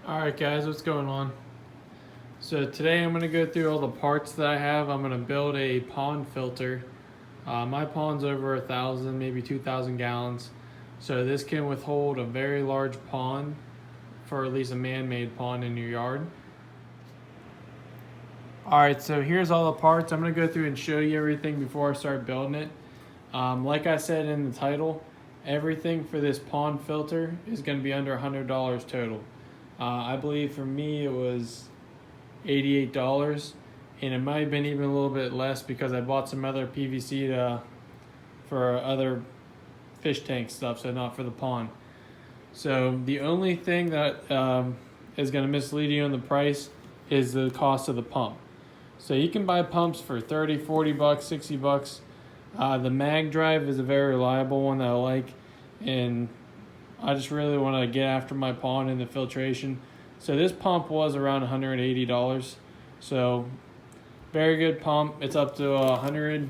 Alright guys, what's going on? So today I'm going to go through all the parts that I have. I'm going to build a pond filter. My pond's over 1,000, maybe 2,000 gallons. So this can withhold a very large pond, for at least a man-made pond in your yard. Alright, so here's all the parts. I'm going to go through and show you everything before I start building it. Like I said in the title, everything for this pond filter is going to be under $100 total. I believe for me it was $88, and it might have been even a little bit less because I bought some other PVC for other fish tank stuff, so not for the pond. So the only thing that is going to mislead you on the price is the cost of the pump. So you can buy pumps for 30, 40 bucks, 60 bucks. The mag drive is a very reliable one that I like, and I just really want to get after my pond and the filtration. So this pump was around $180. So very good pump. It's up to 100,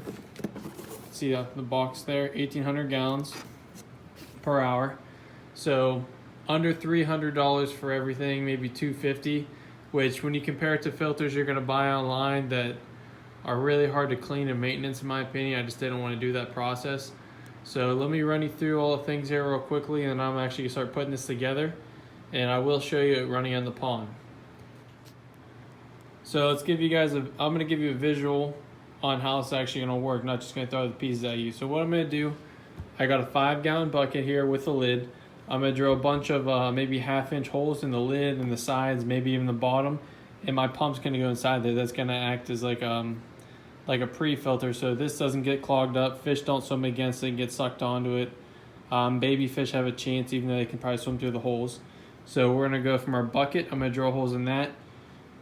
see the box there, 1,800 gallons per hour. So under $300 for everything, maybe $250, which when you compare it to filters you're going to buy online that are really hard to clean and maintenance, in my opinion, I just didn't want to do that process. So let me run you through all the things here real quickly, and I'm actually going to start putting this together, and I will show you it running on the pond. So let's give you guys I'm going to give you a visual on how it's actually going to work, not just going to throw the pieces at you. So what I'm going to do, I got a 5-gallon bucket here with a lid. I'm going to drill a bunch of maybe 1/2-inch holes in the lid and the sides, maybe even the bottom, and my pump's going to go inside there. That's going to act as like a pre-filter, so this doesn't get clogged up. Fish don't swim against it and get sucked onto it. Baby fish have a chance, even though they can probably swim through the holes. So we're going to go from our bucket. I'm going to drill holes in that.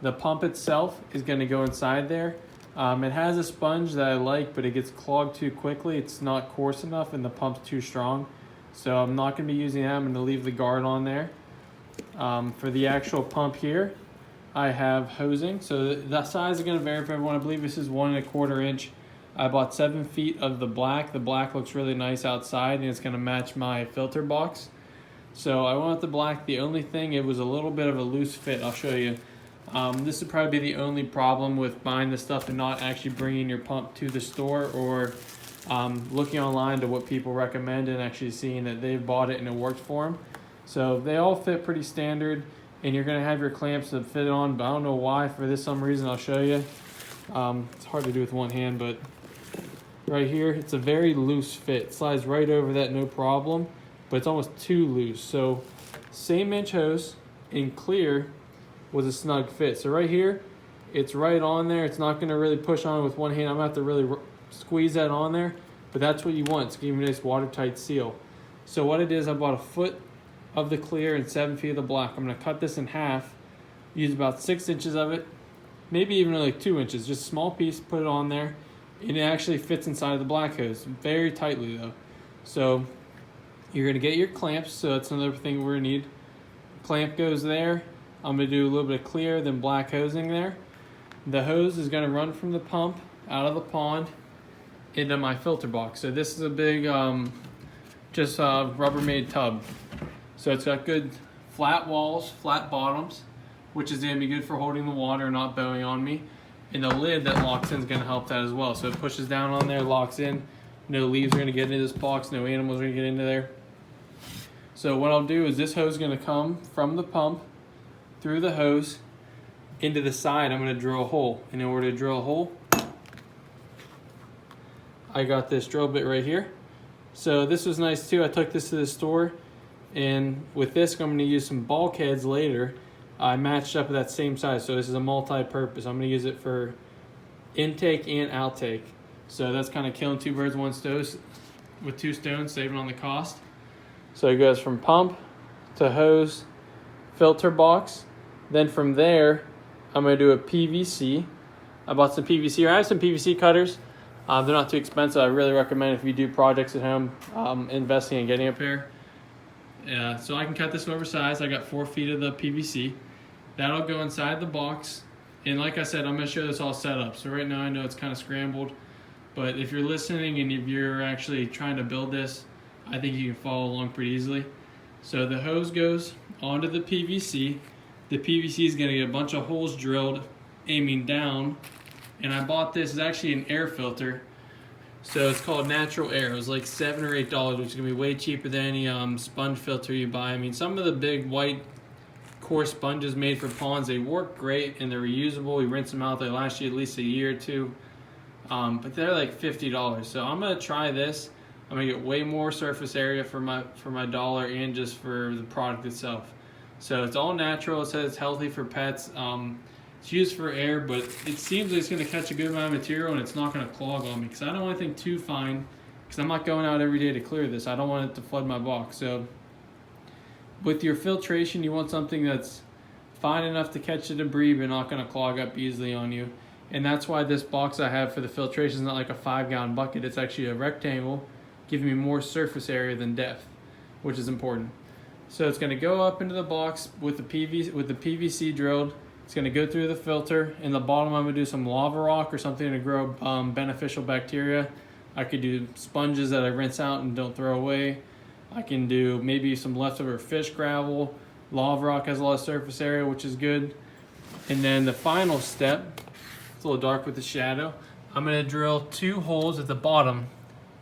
The pump itself is going to go inside there. It has a sponge that I like, but it gets clogged too quickly. It's not coarse enough and the pump's too strong. So I'm not going to be using that. I'm going to leave the guard on there. For the actual pump here, I have hosing. So the size is going to vary for everyone. I believe this is 1 1/4 inch. I bought 7 feet of the black. The black looks really nice outside, and it's going to match my filter box. So I went with the black. The only thing, it was a little bit of a loose fit. I'll show you. This would probably be the only problem with buying this stuff and not actually bringing your pump to the store, or looking online to what people recommend and actually seeing that they've bought it and it worked for them. So they all fit pretty standard, and you're going to have your clamps that fit on, but I don't know why. For some reason, I'll show you. It's hard to do with one hand, but right here, it's a very loose fit. It slides right over that, no problem, but it's almost too loose. So same inch hose in clear was a snug fit. So right here, it's right on there. It's not going to really push on with one hand. I'm going to have to really squeeze that on there, but that's what you want. It's giving you a nice watertight seal. So what it is, I bought a foot of the clear and 7 feet of the black. I'm going to cut this in half, use about 6 inches of it, maybe even like 2 inches, just a small piece, put it on there, and it actually fits inside of the black hose, very tightly though. So you're going to get your clamps, so that's another thing we're going to need. Clamp goes there. I'm going to do a little bit of clear, then black hosing there. The hose is going to run from the pump out of the pond into my filter box. So this is a big Rubbermaid tub. So it's got good flat walls, flat bottoms, which is going to be good for holding the water, not bowing on me. And the lid that locks in is going to help that as well. So it pushes down on there, locks in. No leaves are going to get into this box, no animals are going to get into there. So what I'll do is this hose is going to come from the pump through the hose into the side. I'm going to drill a hole. And in order to drill a hole, I got this drill bit right here. So this was nice too. I took this to the store, and with this I'm going to use some bulkheads later. I matched up with that same size, so this is a multi-purpose. I'm going to use it for intake and outtake. So that's kind of killing two birds with one stone, with 2 stones, saving on the cost. So it goes from pump to hose, filter box. Then from there, I'm going to do a PVC. I bought some PVC. I have some PVC cutters. They're not too expensive. I really recommend if you do projects at home, investing and getting a pair. So I can cut this oversized. I got 4 feet of the PVC. That'll go inside the box. And like I said, I'm going to show this all set up. So right now I know it's kind of scrambled, but if you're listening and if you're actually trying to build this, I think you can follow along pretty easily. So the hose goes onto the PVC. the PVC is gonna get a bunch of holes drilled aiming down. And I bought this, it's actually an air filter. So it's called Natural Air. It was like $7 or $8, which is gonna be way cheaper than any sponge filter you buy. I mean, some of the big white core sponges made for ponds, they work great and they're reusable. You rinse them out, they last you at least a year or two. But they're like $50. So I'm gonna try this. I'm gonna get way more surface area for my dollar and just for the product itself. So it's all natural. It says it's healthy for pets. It's used for air, but it seems like it's going to catch a good amount of material and it's not going to clog on me because I don't want anything too fine because I'm not going out every day to clear this. I don't want it to flood my box. So with your filtration, you want something that's fine enough to catch the debris but not going to clog up easily on you. And that's why this box I have for the filtration is not like a 5-gallon bucket. It's actually a rectangle, giving me more surface area than depth, which is important. So it's going to go up into the box with the PVC drilled. It's going to go through the filter. In the bottom, I'm going to do some lava rock or something to grow beneficial bacteria. I could do sponges that I rinse out and don't throw away. I can do maybe some leftover fish gravel. Lava rock has a lot of surface area, which is good. And then the final step, it's a little dark with the shadow. I'm going to drill 2 holes at the bottom,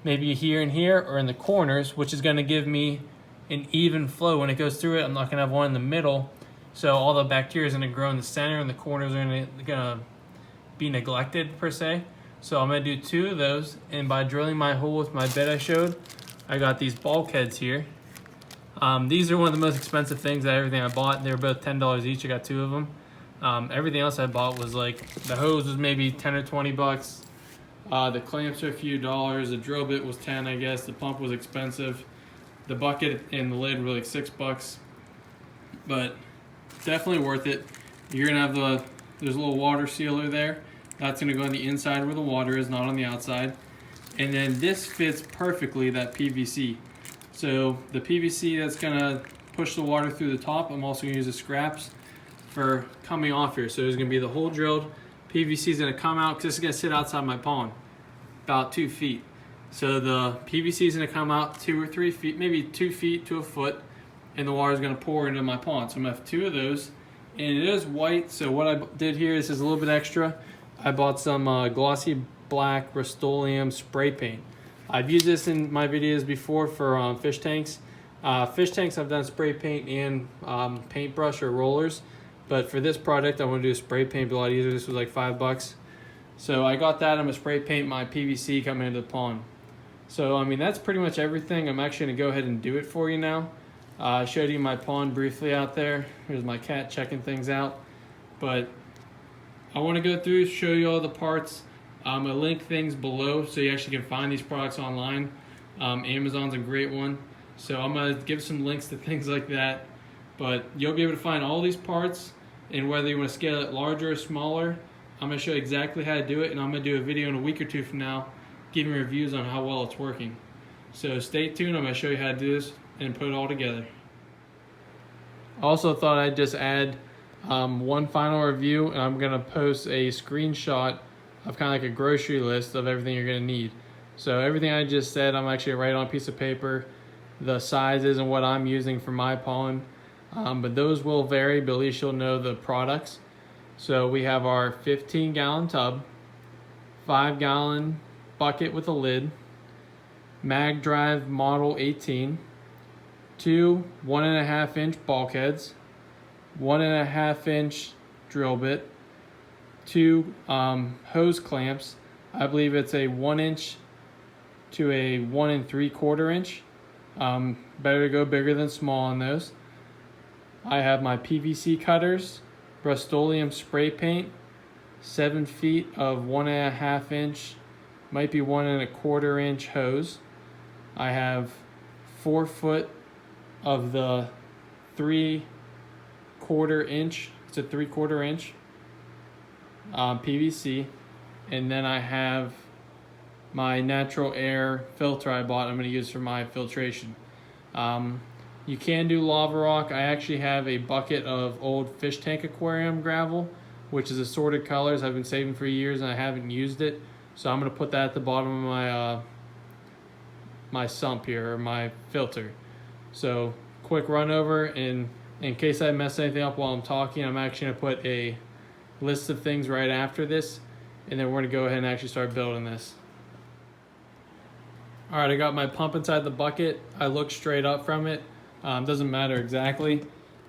maybe here and here or in the corners, which is going to give me an even flow. When it goes through it, I'm not going to have one in the middle. So all the bacteria is going to grow in the center and the corners are going to be neglected per se. So I'm going to do 2 of those, and by drilling my hole with my bit I showed, I got these bulkheads here. These are one of the most expensive things out of everything I bought. They were both $10 each. I got 2 of them. Everything else I bought was like, the hose was maybe 10 or 20 bucks. The clamps are a few dollars. The drill bit was 10, I guess. The pump was expensive. The bucket and the lid were like $6. But definitely worth it. You're gonna have there's a little water sealer there. That's gonna go on the inside where the water is, not on the outside. And then this fits perfectly, that PVC. So the PVC that's gonna push the water through the top, I'm also gonna use the scraps for coming off here. So there's gonna be the hole drilled. PVC is gonna come out because this is gonna sit outside my pond, about 2 feet. So the PVC is gonna come out 2 or 3 feet, maybe 2 feet to a foot, and the water is going to pour into my pond. So I'm going to have 2 of those, and it is white. So what I did here is a little bit extra. I bought some glossy black Rust-Oleum spray paint. I've used this in my videos before for fish tanks. Fish tanks I've done spray paint and paintbrush or rollers, but for this project I want to do spray paint a lot easier. This was like $5. So I got that. I'm going to spray paint my PVC coming into the pond. So I mean, that's pretty much everything. I'm actually going to go ahead and do it for you now. I showed you my pond briefly out there. Here's my cat checking things out. But I want to go through, show you all the parts. I'm going to link things below so you actually can find these products online. Amazon's a great one. So I'm going to give some links to things like that. But you'll be able to find all these parts, and whether you want to scale it larger or smaller, I'm going to show you exactly how to do it, and I'm going to do a video in a week or 2 from now giving reviews on how well it's working. So stay tuned. I'm going to show you how to do this and put it all together. Also thought I'd just add one final review, and I'm going to post a screenshot of kind of like a grocery list of everything you're going to need. So everything I just said, I'm actually write on a piece of paper, the sizes and what I'm using for my pond. But those will vary, but at least you'll know the products. So we have our 15-gallon tub, 5-gallon bucket with a lid, Mag Drive Model 18, 2 1.5-inch bulkheads, 1.5-inch drill bit, 2 hose clamps. I believe it's a 1-inch to a 1 3/4 inch. Better to go bigger than small on those. I have my PVC cutters, Rust-Oleum spray paint, 7 feet of 1.5-inch, might be 1 1/4 inch hose. I have 4 foot of the 3/4 inch, it's a 3/4 inch PVC, and then I have my natural air filter I bought. I'm going to use for my filtration. You can do lava rock. I actually have a bucket of old fish tank aquarium gravel, which is assorted colors. I've been saving for years and I haven't used it, so I'm going to put that at the bottom of my my sump here, or my filter. So quick run over, and In case I mess anything up while I'm talking, I'm actually going to put a list of things right after this, and then we're going to go ahead and actually start building this. All right, I got my pump inside the bucket. I look straight up from it. Doesn't matter exactly,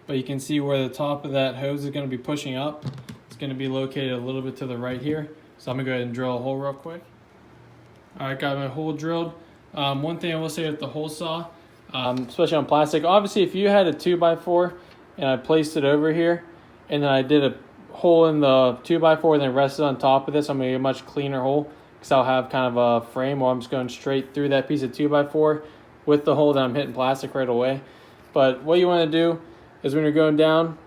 but you can see where the top of that hose is going to be pushing up. It's going to be located a little bit to the right here. So I'm going to go ahead and drill a hole real quick. All right, got my hole drilled. One thing I will say with the hole saw, especially on plastic, obviously if you had a 2x4 and I placed it over here and then I did a hole in the 2x4 and then rested on top of this, I'm going to get a much cleaner hole because I'll have kind of a frame where I'm just going straight through that piece of 2x4 with the hole that I'm hitting plastic right away. But what you want to do is when you're going down,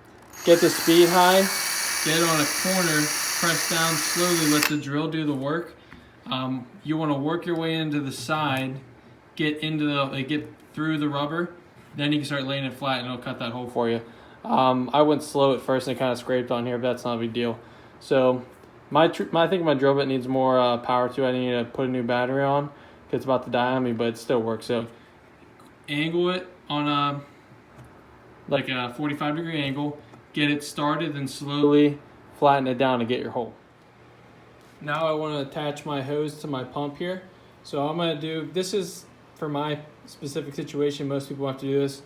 get the speed high, get it on a corner, press down slowly, let the drill do the work. You want to work your way into the side, get through the rubber, then you can start laying it flat and it'll cut that hole for you. I went slow at first and it kind of scraped on here, but that's not a big deal. So I think my drill bit needs more power to it. I need to put a new battery on because it's about to die on me, but it still works. So angle it on a 45-degree angle, get it started, and slowly flatten it down to get your hole. Now I want to attach my hose to my pump here. So I'm going to do, this is for my specific situation, most people have to do this.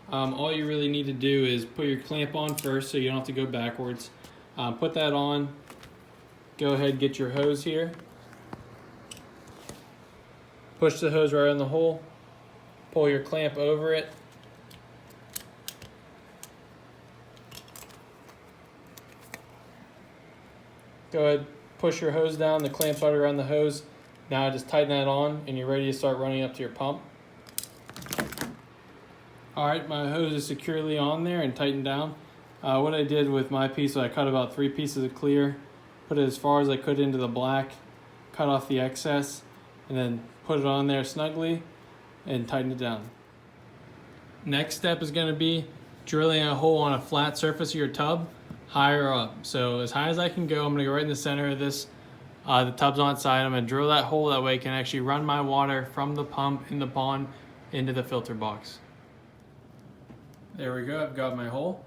All you really need to do is put your clamp on first so you don't have to go backwards. Put that on, go ahead and get your hose here. Push the hose right in the hole, pull your clamp over it. Go ahead, push your hose down, the clamp's already around the hose. Now just tighten that on and you're ready to start running up to your pump. All right, my hose is securely on there and tightened down. What I did with my piece, I cut about 3 pieces of clear, put it as far as I could into the black, cut off the excess, and then put it on there snugly and tighten it down. Next step is going to be drilling a hole on a flat surface of your tub higher up. So as high as I can go, I'm going to go right in the center of this. The tub's on its side. I'm going to drill that hole, that way I can actually run my water from the pump in the pond into the filter box. There we go, I've got my hole.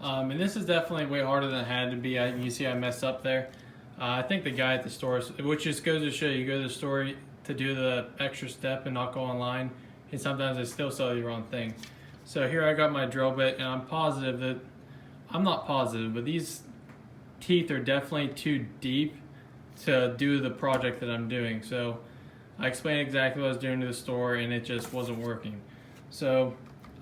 And this is definitely way harder than it had to be. You see I messed up there. I think the guy at the store, which just goes to show you go to the store to do the extra step and not go online, and sometimes they still sell you the wrong thing. So here I got my drill bit, and I'm not positive, but these teeth are definitely too deep to do the project that I'm doing. So I explained exactly what I was doing to the store and it just wasn't working. So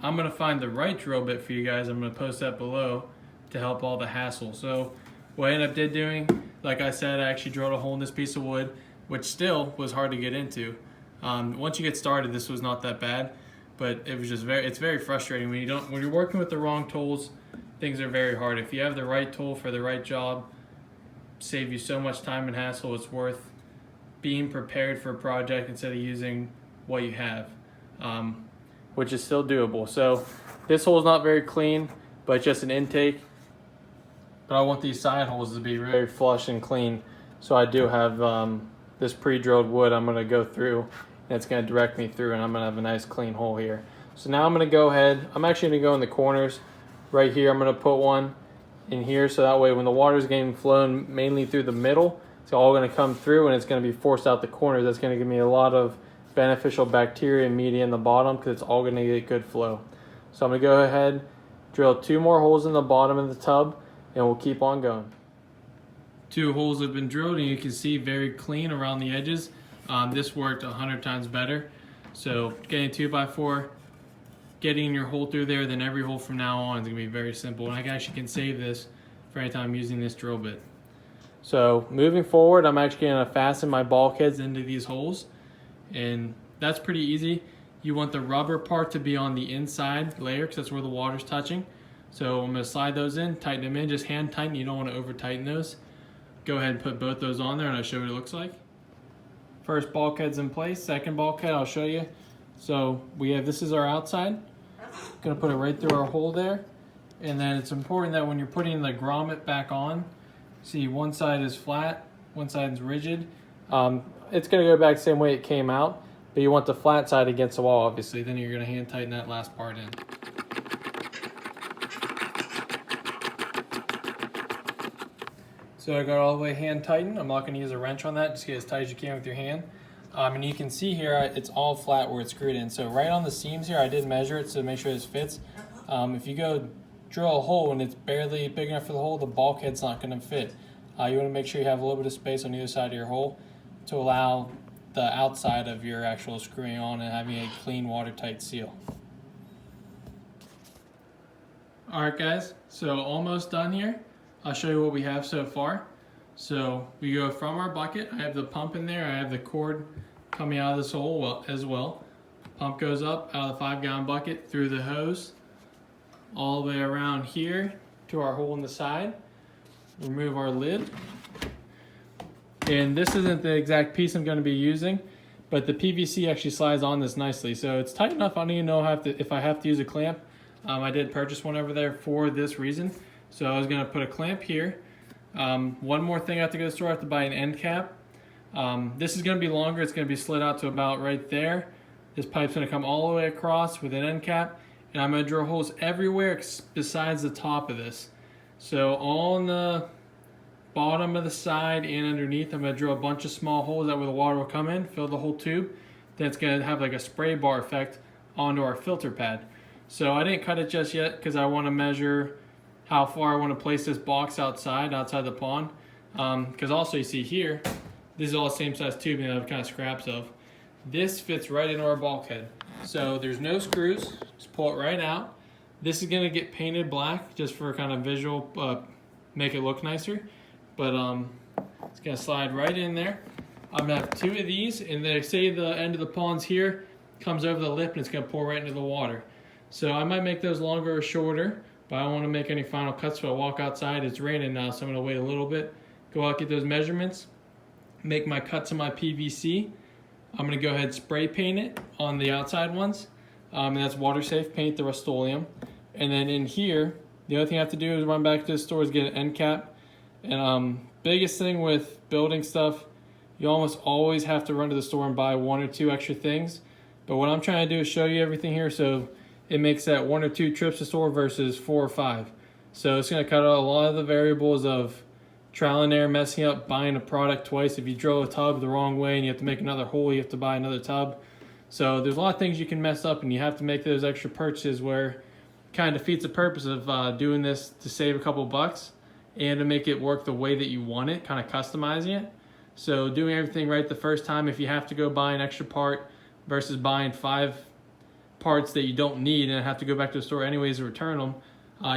I'm gonna find the right drill bit for you guys. I'm gonna post that below to help all the hassle. So what I ended up doing, like I said, I actually drilled a hole in this piece of wood, which still was hard to get into. Once you get started, this was not that bad, but it was just it's very frustrating when you're working with the wrong tools. Things are very hard. If you have the right tool for the right job, save you so much time and hassle. It's worth being prepared for a project instead of using what you have, which is still doable. So this hole is not very clean, but just an intake. But I want these side holes to be very flush and clean. So I do have this pre-drilled wood I'm gonna go through, and it's gonna direct me through, and I'm gonna have a nice clean hole here. So now I'm gonna go ahead, I'm actually gonna go in the corners. Right here, I'm gonna put one in here, so that way when the water's getting flown mainly through the middle, it's all gonna come through and it's gonna be forced out the corners. That's gonna give me a lot of beneficial bacteria and media in the bottom because it's all gonna get good flow. So I'm gonna go ahead, drill 2 more holes in the bottom of the tub, and we'll keep on going. 2 holes have been drilled and you can see very clean around the edges. This worked 100 times better. So getting 2x4, getting your hole through there, then every hole from now on is gonna be very simple. And I actually can save this for any time I'm using this drill bit. So moving forward, I'm actually gonna fasten my bulkheads into these holes, and that's pretty easy. You want the rubber part to be on the inside layer because that's where the water's touching. So I'm gonna slide those in, tighten them in, just hand tighten. You don't wanna over tighten those. Go ahead and put both those on there and I'll show you what it looks like. First bulkhead's in place, second bulkhead I'll show you. So this is our outside. Gonna put it right through our hole there. And then it's important that when you're putting the grommet back on, see one side is flat, one side is rigid. It's gonna go back the same way it came out, but you want the flat side against the wall, obviously. Then you're gonna hand tighten that last part in. So I got all the way hand tightened. I'm not going to use a wrench on that, just get as tight as you can with your hand. And you can see here, it's all flat where it's screwed in. So right on the seams here, I did measure it to make sure this fits. If you go drill a hole and it's barely big enough for the hole, the bulkhead's not going to fit. You want to make sure you have a little bit of space on either side of your hole to allow the outside of your actual screwing on and having a clean, watertight seal. Alright guys, so almost done here. I'll show you what we have so far. So we go from our bucket, I have the pump in there, I have the cord coming out of this hole as well. Pump goes up out of the 5-gallon bucket through the hose, all the way around here to our hole in the side. Remove our lid. And this isn't the exact piece I'm going to be using, but the PVC actually slides on this nicely. So it's tight enough, I don't even know if I have to use a clamp. I did purchase one over there for this reason. So I was going to put a clamp here. One more thing I have to go to the store, I have to buy an end cap. This is going to be longer, it's going to be slid out to about right there. This pipe's going to come all the way across with an end cap, and I'm going to drill holes everywhere besides the top of this. So on the bottom of the side and underneath, I'm going to drill a bunch of small holes that where the water will come in, fill the whole tube. Then it's going to have like a spray bar effect onto our filter pad. So I didn't cut it just yet because I want to measure how far I want to place this box outside the pond. Because also you see here, this is all the same size tubing that I have kind of scraps of. This fits right into our bulkhead. So there's no screws, just pull it right out. This is going to get painted black just for kind of visual, make it look nicer. But it's going to slide right in there. I'm going to have 2 of these, and they say the end of the pond's here, comes over the lip, and it's going to pour right into the water. So I might make those longer or shorter, but I don't want to make any final cuts, so I walk outside. It's raining now, so I'm going to wait a little bit, go out, get those measurements, make my cuts on my PVC. I'm going to go ahead and spray paint it on the outside ones, and that's water safe paint, the Rust-Oleum. And then in here, the only thing I have to do is run back to the store is get an end cap. And biggest thing with building stuff, you almost always have to run to the store and buy 1 or 2 extra things. But what I'm trying to do is show you everything here so it makes that 1 or 2 trips to the store versus 4 or 5. So it's going to cut out a lot of the variables of trial and error, messing up, buying a product twice. If you drill a tub the wrong way and you have to make another hole, you have to buy another tub. So there's a lot of things you can mess up, and you have to make those extra purchases where it kind of defeats the purpose of doing this to save a couple bucks and to make it work the way that you want it, kind of customizing it. So doing everything right the first time, if you have to go buy an extra part versus buying 5 parts that you don't need and have to go back to the store anyways to return them,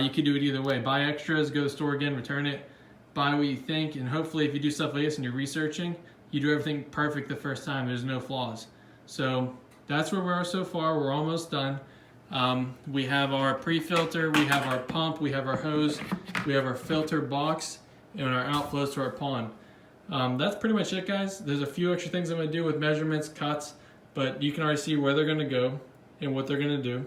you could do it either way. Buy extras, go to the store again, return it, buy what you think, and hopefully if you do stuff like this and you're researching, you do everything perfect the first time, there's no flaws. So that's where we are so far. We're almost done. We have our pre-filter, we have our pump, we have our hose, we have our filter box, and our outflows to our pond. That's pretty much it, guys. There's a few extra things I'm going to do with measurements, cuts, but you can already see where they're going to go and what they're going to do.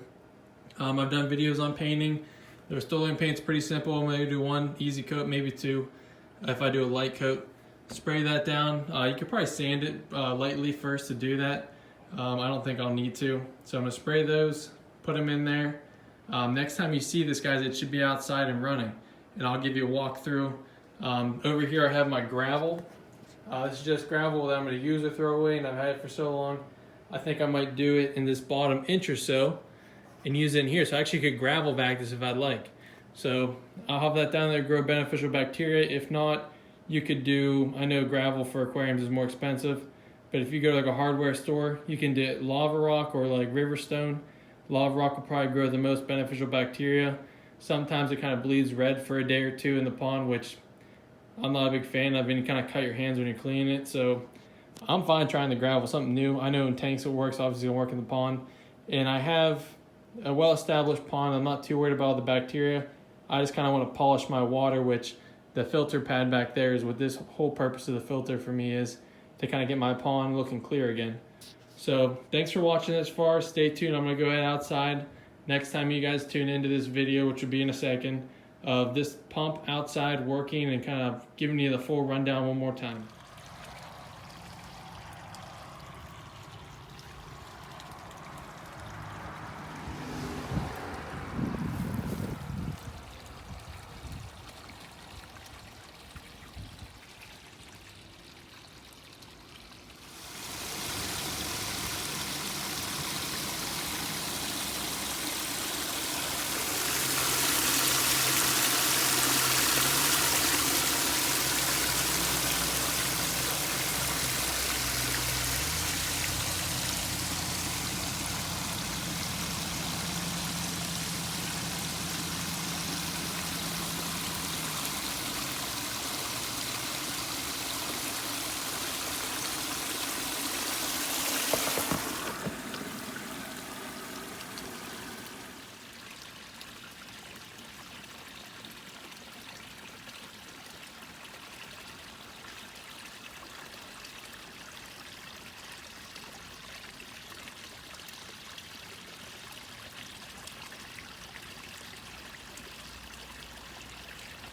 I've done videos on painting. The Rust-Oleum paint's pretty simple. I'm going to do 1 easy coat, maybe 2 if I do a light coat. Spray that down. You could probably sand it lightly first to do that. I don't think I'll need to. So I'm going to spray those, put them in there. Next time you see this, guys, it should be outside and running. And I'll give you a walkthrough. Over here I have my gravel. This is just gravel that I'm going to use or throw away, and I've had it for so long. I think I might do it in this bottom inch or so and use it in here. So I actually could gravel bag this if I'd like. So I'll have that down there, grow beneficial bacteria. If not, you could do, I know gravel for aquariums is more expensive, but if you go to like a hardware store, you can do lava rock or like river stone. Lava rock will probably grow the most beneficial bacteria. Sometimes it kind of bleeds red for a day or 2 in the pond, which I'm not a big fan of, and you kind of cut your hands when you're cleaning it. So I'm fine trying the gravel, something new. I know in tanks it works, obviously it'll work in the pond. And I have a well-established pond. I'm not too worried about all the bacteria. I just kind of want to polish my water, which the filter pad back there is what this whole purpose of the filter for me is, to kind of get my pond looking clear again. So thanks for watching this far. Stay tuned. I'm going to go ahead outside. Next time you guys tune into this video, which will be in a second, of this pump outside working and kind of giving you the full rundown one more time.